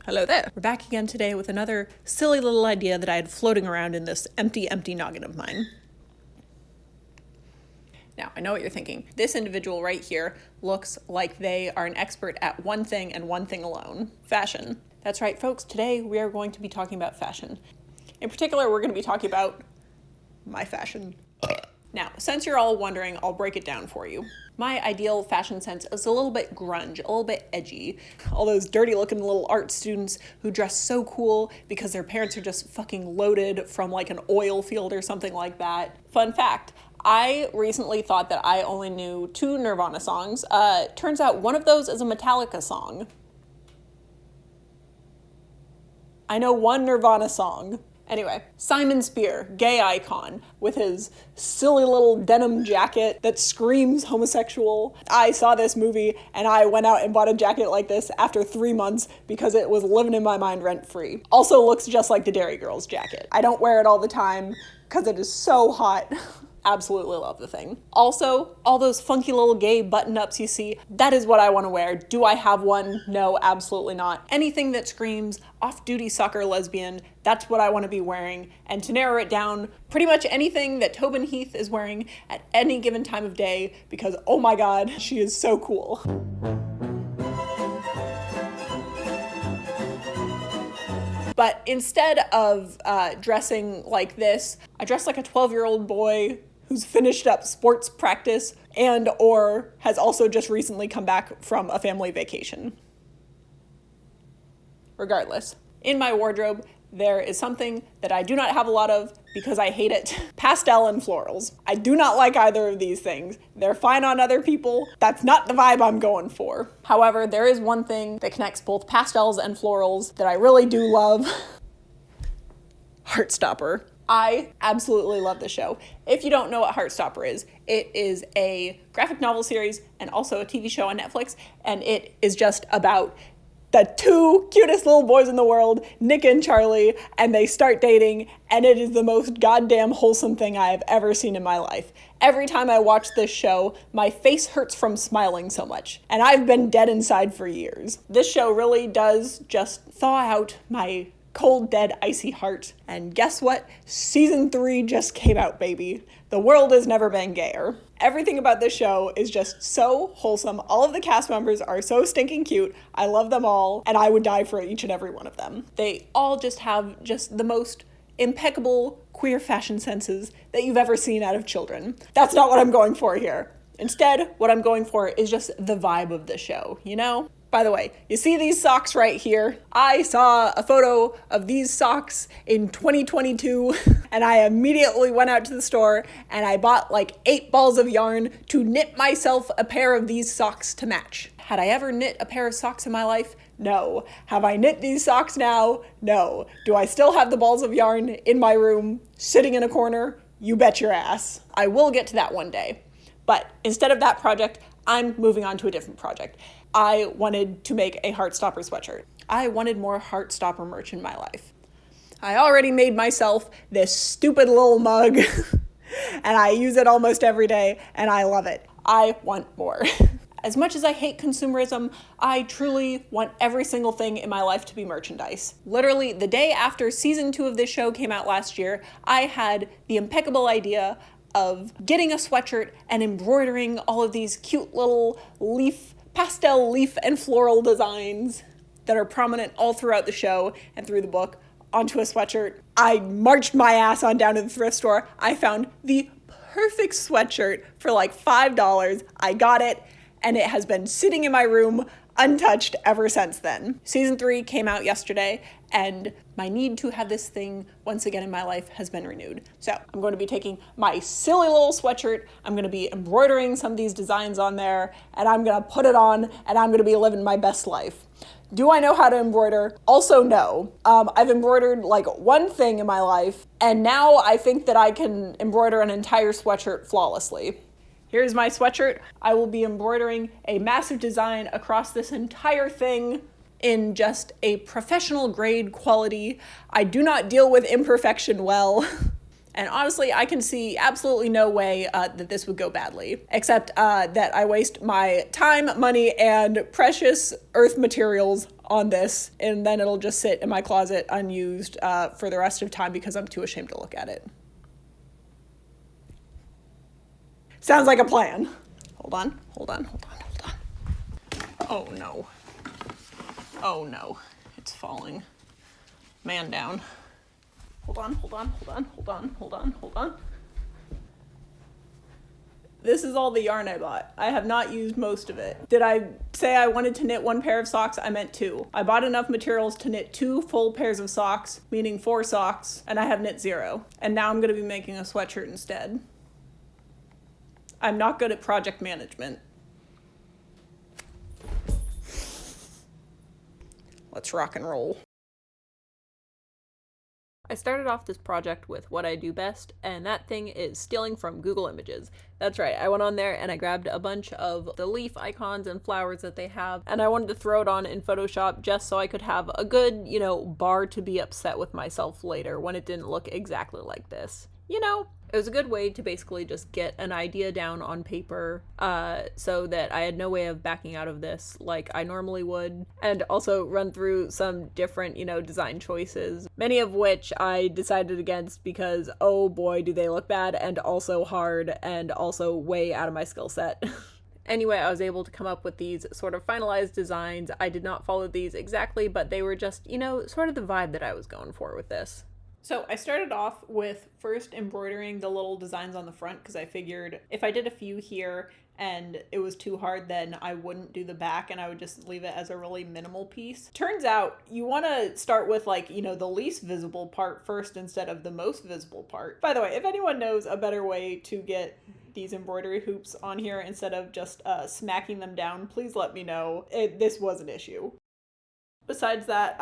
Hello there. We're back again today with another silly little idea that I had floating around in this empty noggin of mine. Now, I know what you're thinking. This individual right here looks like they are an expert at one thing and one thing alone: fashion. That's right, folks. Today we are going to be talking about fashion. In particular, we're going to be talking about my fashion. Now, since you're all wondering, I'll break it down for you. My ideal fashion sense is a little bit grunge, a little bit edgy. All those dirty looking little art students who dress so cool because their parents are just fucking loaded from like an oil field or something like that. Fun fact, I recently thought that I only knew 2 Nirvana songs. Turns out one of those is a Metallica song. I know 1 Nirvana song. Anyway, Simon Spear, gay icon, with his silly little denim jacket that screams homosexual. I saw this movie and I went out and bought a jacket like this after 3 months because it was living in my mind rent-free. Also looks just like the Dairy Girls jacket. I don't wear it all the time because it is so hot. Absolutely love the thing. Also, all those funky little gay button-ups you see, that is what I want to wear. Do I have one? No, absolutely not. Anything that screams off-duty soccer lesbian, that's what I want to be wearing. And to narrow it down, pretty much anything that Tobin Heath is wearing at any given time of day, because oh my god, she is so cool. But instead of dressing like this, I dress like a 12-year-old boy who's finished up sports practice and or has also just recently come back from a family vacation. Regardless, in my wardrobe, there is something that I do not have a lot of because I hate it. Pastel and florals. I do not like either of these things. They're fine on other people. That's not the vibe I'm going for. However, there is one thing that connects both pastels and florals that I really do love. Heartstopper. I absolutely love the show. If you don't know what Heartstopper is, it is a graphic novel series and also a TV show on Netflix, and it is just about the 2 cutest little boys in the world, Nick and Charlie, and they start dating, and it is the most goddamn wholesome thing I have ever seen in my life. Every time I watch this show, my face hurts from smiling so much, and I've been dead inside for years. This show really does just thaw out my cold, dead, icy heart. And guess what? Season 3 just came out, baby. The world has never been gayer. Everything about this show is just so wholesome. All of the cast members are so stinking cute. I love them all, and I would die for each and every one of them. They all just have just the most impeccable queer fashion senses that you've ever seen out of children. That's not what I'm going for here. Instead, what I'm going for is just the vibe of the show, you know? By the way, you see these socks right here? I saw a photo of these socks in 2022 and I immediately went out to the store and I bought like 8 balls of yarn to knit myself a pair of these socks to match. Had I ever knit a pair of socks in my life? No. Have I knit these socks now? No. Do I still have the balls of yarn in my room, sitting in a corner? You bet your ass. I will get to that one day. But instead of that project, I'm moving on to a different project. I wanted to make a Heartstopper sweatshirt. I wanted more Heartstopper merch in my life. I already made myself this stupid little mug and I use it almost every day and I love it. I want more. As much as I hate consumerism, I truly want every single thing in my life to be merchandise. Literally, the day after season 2 of this show came out last year, I had the impeccable idea of getting a sweatshirt and embroidering all of these cute little pastel leaf and floral designs that are prominent all throughout the show and through the book onto a sweatshirt. I marched my ass on down to the thrift store. I found the perfect sweatshirt for like $5. I got it, and it has been sitting in my room untouched ever since then. Season 3 came out yesterday, and my need to have this thing once again in my life has been renewed. So I'm going to be taking my silly little sweatshirt, I'm going to be embroidering some of these designs on there, and I'm going to put it on, and I'm going to be living my best life. Do I know how to embroider? Also, no. I've embroidered like one thing in my life, and now I think that I can embroider an entire sweatshirt flawlessly. Here's my sweatshirt. I will be embroidering a massive design across this entire thing in just a professional grade quality. I do not deal with imperfection well. And honestly, I can see absolutely no way that this would go badly, except that I waste my time, money, and precious earth materials on this, and then it'll just sit in my closet unused for the rest of time because I'm too ashamed to look at it. Sounds like a plan. Hold on. Oh no. Oh no. It's falling. Man down. Hold on. This is all the yarn I bought. I have not used most of it. Did I say I wanted to knit 1 pair of socks? I meant 2. I bought enough materials to knit 2 full pairs of socks, meaning 4 socks, and I have knit 0. And now I'm gonna be making a sweatshirt instead. I'm not good at project management. Let's rock and roll. I started off this project with what I do best, and that thing is stealing from Google Images. That's right, I went on there and I grabbed a bunch of the leaf icons and flowers that they have, and I wanted to throw it on in Photoshop just so I could have a good, bar to be upset with myself later when it didn't look exactly like this. It was a good way to basically just get an idea down on paper so that I had no way of backing out of this like I normally would, and also run through some different, design choices, many of which I decided against because, oh boy, do they look bad and also hard and also way out of my skill set. Anyway, I was able to come up with these sort of finalized designs. I did not follow these exactly, but they were just, sort of the vibe that I was going for with this. So I started off with first embroidering the little designs on the front because I figured if I did a few here and it was too hard, then I wouldn't do the back and I would just leave it as a really minimal piece. Turns out you want to start with the least visible part first instead of the most visible part. By the way, if anyone knows a better way to get these embroidery hoops on here instead of just smacking them down, please let me know. This was an issue. Besides that,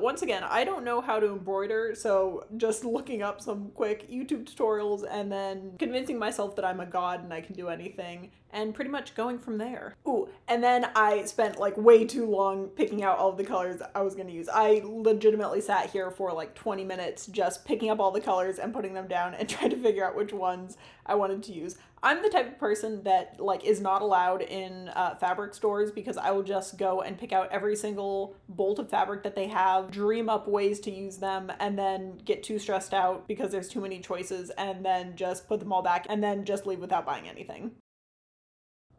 once again, I don't know how to embroider, so just looking up some quick YouTube tutorials and then convincing myself that I'm a god and I can do anything, and pretty much going from there. Ooh, and then I spent way too long picking out all of the colors I was gonna use. I legitimately sat here for 20 minutes just picking up all the colors and putting them down and trying to figure out which ones I wanted to use. I'm the type of person that is not allowed in fabric stores because I will just go and pick out every single bolt of fabric that they have, dream up ways to use them, and then get too stressed out because there's too many choices, and then just put them all back and then just leave without buying anything.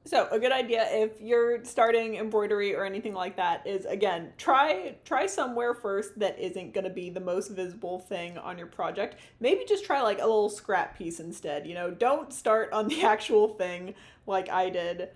So a good idea if you're starting embroidery or anything like that is, again, try somewhere first that isn't going to be the most visible thing on your project. Maybe just try a little scrap piece instead. Don't start on the actual thing like I did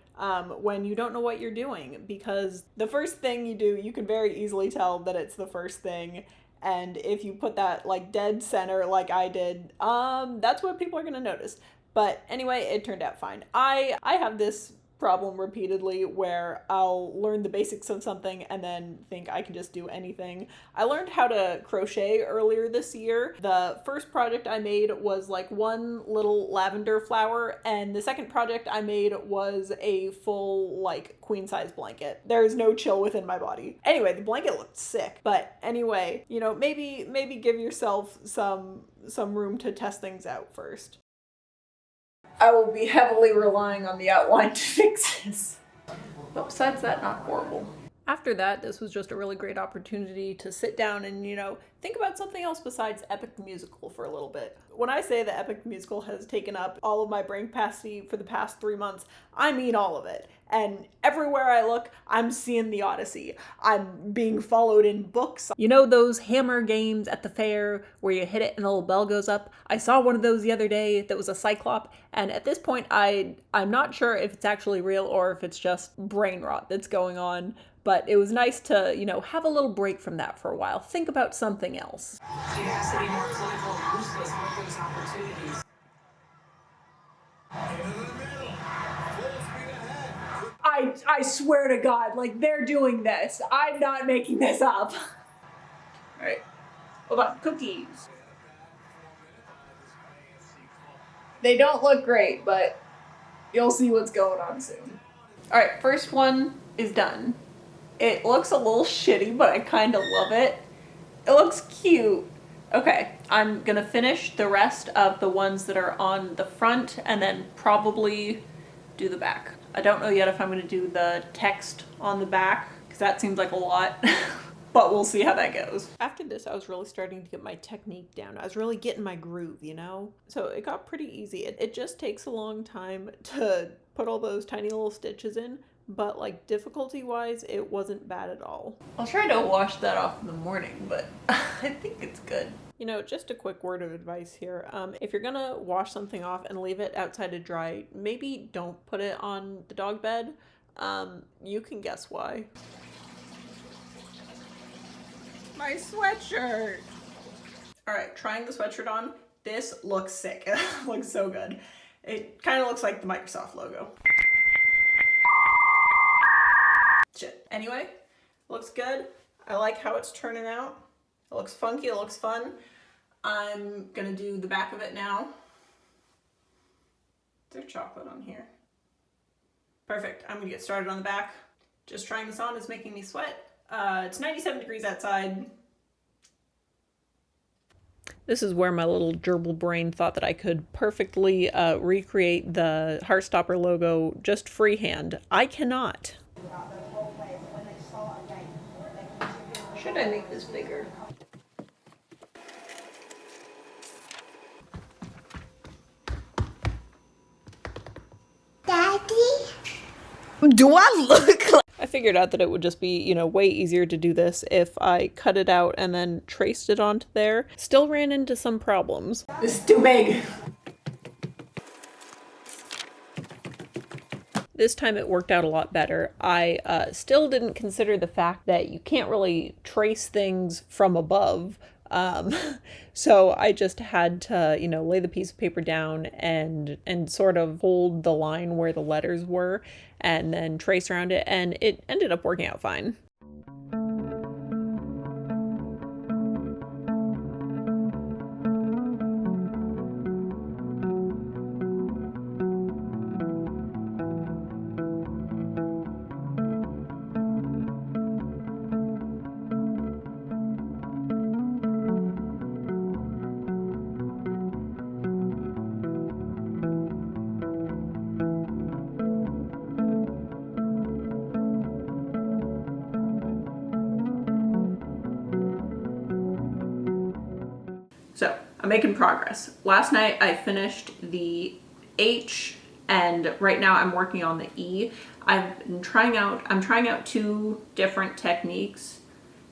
when you don't know what you're doing, because the first thing you do, you can very easily tell that it's the first thing. And if you put that dead center like I did, that's what people are going to notice. But anyway, it turned out fine. I have this problem repeatedly where I'll learn the basics of something and then think I can just do anything. I learned how to crochet earlier this year. The first project I made was one little lavender flower, and the second project I made was a full queen size blanket. There is no chill within my body. Anyway, the blanket looked sick, but anyway, maybe give yourself some room to test things out first. I will be heavily relying on the outline to fix this. But besides that, not horrible. After that, this was just a really great opportunity to sit down and, think about something else besides Epic the Musical for a little bit. When I say the Epic the Musical has taken up all of my brain capacity for the past 3 months, I mean all of it. And everywhere I look, I'm seeing the Odyssey. I'm being followed in books. Those hammer games at the fair where you hit it and the little bell goes up? I saw one of those the other day that was a cyclop, and at this point I'm not sure if it's actually real or if it's just brain rot that's going on. But it was nice to, have a little break from that for a while. Think about something else. She has to be more clinical and ruthless with those opportunities. I swear to God, they're doing this. I'm not making this up. All right. Hold on. Cookies. They don't look great, but you'll see what's going on soon. All right. First one is done. It looks a little shitty, but I kind of love it. It looks cute, Okay, I'm gonna finish the rest of the ones that are on the front and then probably do the back. I don't know yet if I'm gonna do the text on the back because that seems like a lot, but we'll see how that goes. After this, I was really starting to get my technique down. I was really getting my groove, you know? So it got pretty easy. It just takes a long time to put all those tiny little stitches in, but like difficulty wise, it wasn't bad at all. I'll try to wash that off in the morning, but I think it's good. You know, just a quick word of advice here. If you're gonna wash something off and leave it outside to dry, maybe don't put it on the dog bed. You can guess why. My sweatshirt! Alright, trying the sweatshirt on. This looks sick. It looks so good. It kind of looks like the Microsoft logo. Shit. Anyway, looks good. I like how it's turning out. It looks funky, it looks fun. I'm gonna do the back of it now. Is there chocolate on here? Perfect, I'm gonna get started on the back. Just trying this on is making me sweat. It's 97 degrees outside. This is where my little gerbil brain thought that I could perfectly recreate the Heartstopper logo just freehand. I cannot. Should I make this bigger? Daddy? Do I look like... I figured out that it would just be, you know, way easier to do this if I cut it out and then traced it onto there. Still ran into some problems. This is too big. This time it worked out a lot better. I still didn't consider the fact that you can't really trace things from above. So I just had to, you know, lay the piece of paper down and sort of hold the line where the letters were and then trace around it, and it ended up working out fine. So I'm making progress. Last night I finished the H, and right now I'm working on the E. I'm trying out two different techniques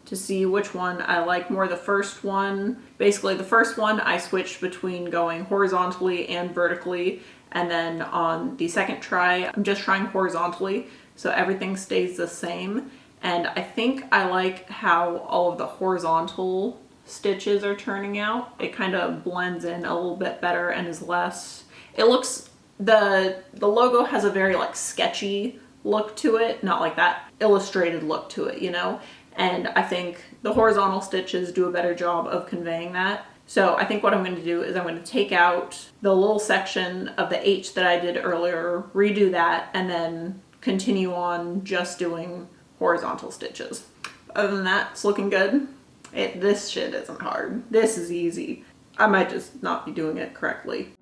to see which one I like more. The first one, basically the first one I switched between going horizontally and vertically, and then on the second try I'm just trying horizontally so everything stays the same. And I think I like how all of the horizontal stitches are turning out. It kind of blends in a little bit better and is less, it looks, the logo has a very like sketchy look to it, not like that illustrated look to it, you know? And I think the horizontal stitches do a better job of conveying that. So I think what I'm going to do is I'm going to take out the little section of the H that I did earlier, redo that, and then continue on just doing horizontal stitches. Other than that, it's looking good. This shit isn't hard. This is easy. I might just not be doing it correctly.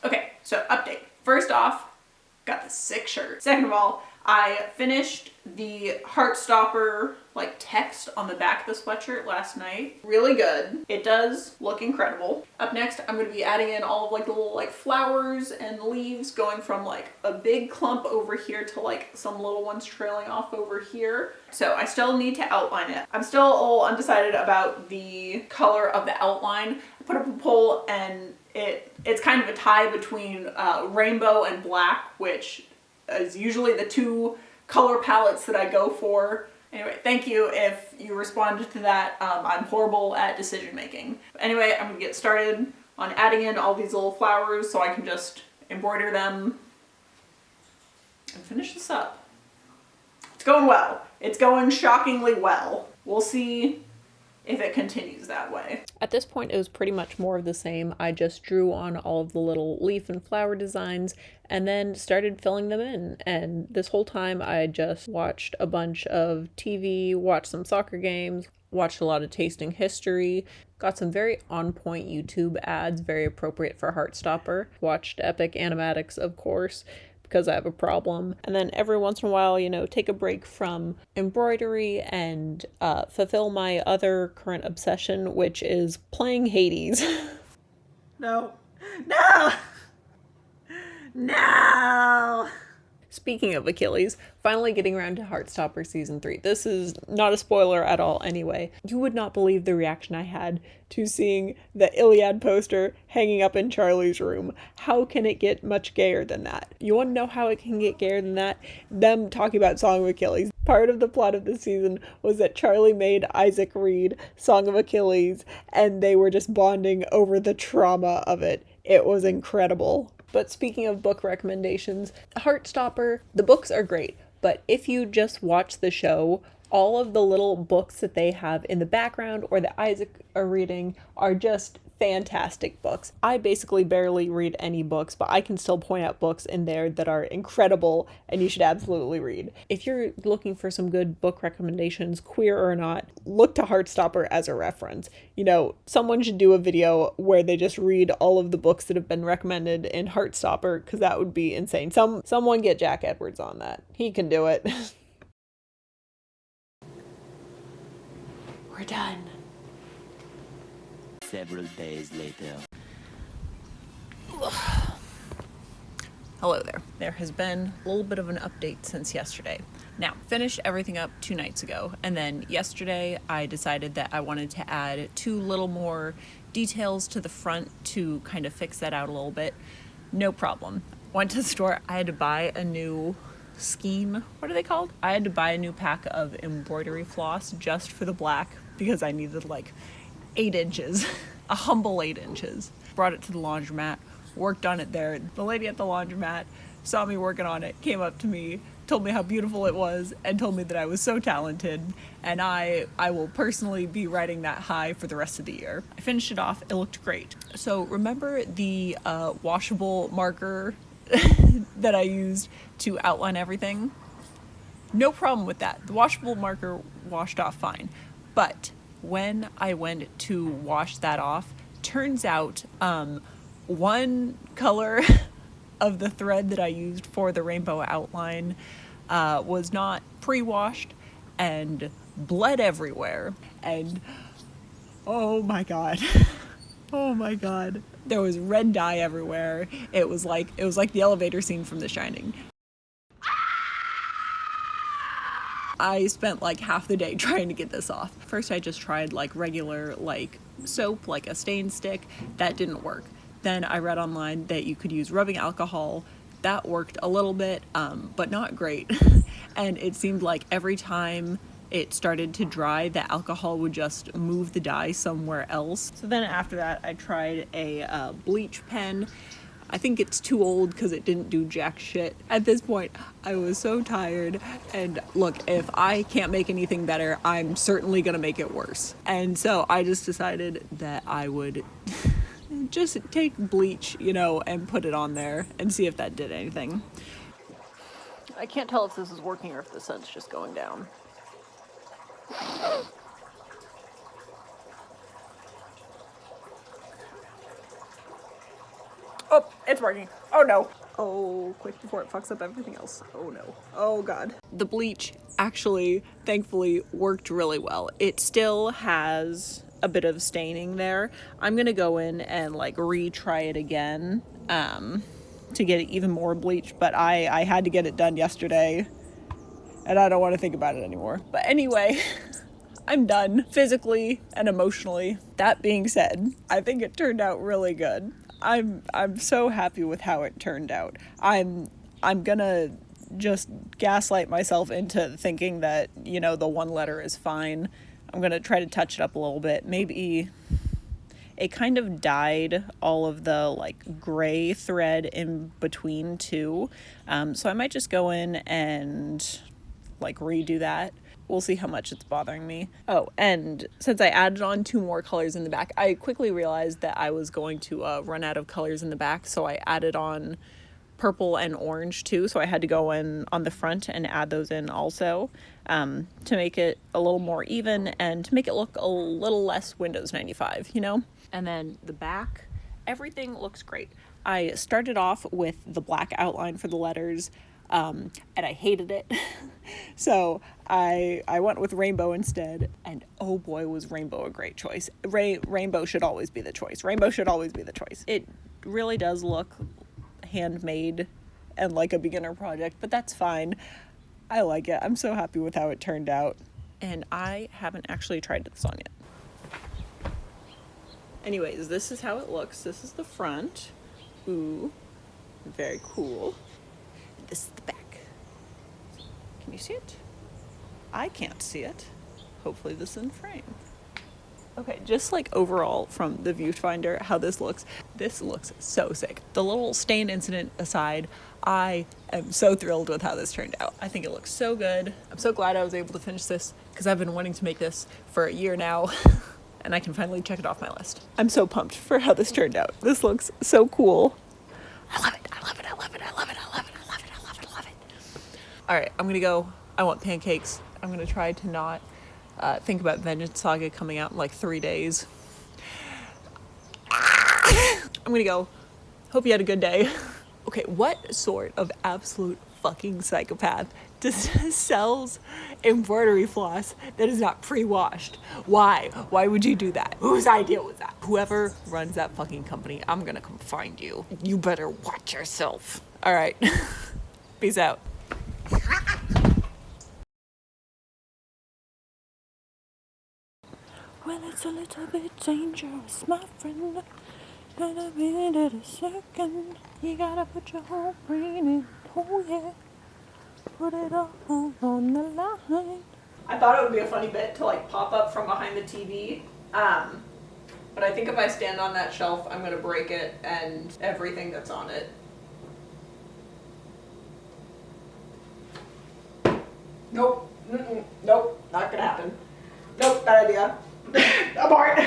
Okay, so update. First off, got this sick shirt. Second of all, I finished the Heartstopper like text on the back of the sweatshirt last night. Really good. It does look incredible. Up next, I'm going to be adding in all of like the little like flowers and leaves, going from like a big clump over here to like some little ones trailing off over here. So I still need to outline it. I'm still a little undecided about the color of the outline. I put up a poll and it's kind of a tie between rainbow and black, which is usually the two color palettes that I go for. Anyway, thank you if you responded to that. I'm horrible at decision making. Anyway, I'm gonna get started on adding in all these little flowers so I can just embroider them and finish this up. It's going well. It's going shockingly well. We'll see if it continues that way. At this point, it was pretty much more of the same. I just drew on all of the little leaf and flower designs and then started filling them in. And this whole time, I just watched a bunch of TV, watched some soccer games, watched a lot of Tasting History, got some very on-point YouTube ads, very appropriate for Heartstopper, watched Epic Animatics, of course, because I have a problem. And then every once in a while, you know, take a break from embroidery and fulfill my other current obsession, which is playing Hades. No. No! No! Speaking of Achilles, finally getting around to Heartstopper Season 3. This is not a spoiler at all anyway. You would not believe the reaction I had to seeing the Iliad poster hanging up in Charlie's room. How can it get much gayer than that? You want to know how it can get gayer than that? Them talking about Song of Achilles. Part of the plot of the season was that Charlie made Isaac read Song of Achilles and they were just bonding over the trauma of it. It was incredible. But speaking of book recommendations, Heartstopper, the books are great, but if you just watch the show, all of the little books that they have in the background or that Isaac are reading are just fantastic books. I basically barely read any books, but I can still point out books in there that are incredible and you should absolutely read. If you're looking for some good book recommendations, queer or not, look to Heartstopper as a reference. You know, someone should do a video where they just read all of the books that have been recommended in Heartstopper, because that would be insane. Someone get Jack Edwards on that. He can do it. We're done. Several days later. Hello there. There has been a little bit of an update since yesterday. Now, finished everything up 2 nights ago, and then yesterday I decided that I wanted to add 2 little more details to the front to kind of fix that out a little bit. No problem. Went to the store. I had to buy a new skein. What are they called? I had to buy a new pack of embroidery floss just for the black because I needed like 8 inches, a humble 8 inches. Brought it to the laundromat, worked on it there. The lady at the laundromat saw me working on it, came up to me, told me how beautiful it was, and told me that I was so talented, and I will personally be riding that high for the rest of the year. I finished it off, it looked great. So remember the washable marker that I used to outline everything? No problem with that. The washable marker washed off fine, but when I went to wash that off, turns out one color of the thread that I used for the rainbow outline was not pre-washed and bled everywhere. And oh my god. Oh my god. There was red dye everywhere. It was like the elevator scene from The Shining. I spent like half the day trying to get this off. First I just tried like regular like soap, like a stain stick. That didn't work. Then I read online that you could use rubbing alcohol. That worked a little bit, but not great. And it seemed like every time it started to dry, the alcohol would just move the dye somewhere else. So then after that I tried a bleach pen. I think it's too old because it didn't do jack shit. At this point, I was so tired, and look, if I can't make anything better, I'm certainly gonna make it worse. And so I just decided that I would just take bleach, you know, and put it on there and see if that did anything. I can't tell if this is working or if the sun's just going down. Oh, It's working. Oh no. Oh, quick before it fucks up everything else. Oh no. Oh god. The bleach actually, thankfully, worked really well. It still has a bit of staining there. I'm gonna go in and like retry it again to get it even more bleached, but I had to get it done yesterday and I don't want to think about it anymore. But anyway, I'm done physically and emotionally. That being said, I think it turned out really good. I'm so happy with how it turned out. I'm gonna just gaslight myself into thinking that, you know, the one letter is fine. I'm gonna try to touch it up a little bit. Maybe it kind of dyed all of the like gray thread in between too. So I might just go in and like redo that. We'll see how much it's bothering me. Oh, and since I added on 2 more colors in the back, I quickly realized that I was going to run out of colors in the back, so I added on purple and orange too, so I had to go in on the front and add those in also to make it a little more even and to make it look a little less Windows 95, you know? And then the back, everything looks great. I started off with the black outline for the letters, and I hated it. So I went with rainbow instead, and oh boy, was rainbow a great choice. Rainbow should always be the choice. Rainbow should always be the choice. It really does look handmade and like a beginner project, but that's fine. I like it. I'm so happy with how it turned out. And I haven't actually tried this on yet. Anyways, this is how it looks. This is the front. Ooh, very cool. This is the back. Can you see it? I can't see it. Hopefully this is in frame. Okay, just like overall from the viewfinder, how this looks so sick. The little stain incident aside, I am so thrilled with how this turned out. I think it looks so good. I'm so glad I was able to finish this because I've been wanting to make this for a year now and I can finally check it off my list. I'm so pumped for how this turned out. This looks so cool. I love it. I love it. I love it. I love it. I love it. I love it. I love it. I love it. All right, I'm gonna go. I want pancakes. I'm gonna try to not think about Vengeance Saga coming out in like 3 days. I'm gonna go. Hope you had a good day. Okay, what sort of absolute fucking psychopath sells embroidery floss that is not pre-washed? Why? Why would you do that? Whose idea was that? Whoever runs that fucking company, I'm gonna come find you. You better watch yourself. All right. Peace out. Well, it's a little bit dangerous, my friend. Gotta be in it a second. You gotta put your whole brain in. Oh yeah. Put it all on the line. I thought it would be a funny bit to like pop up from behind the TV. But I think if I stand on that shelf, I'm gonna break it and everything that's on it. Nope. Nope. Not gonna happen. Nope. Bad idea. Abort.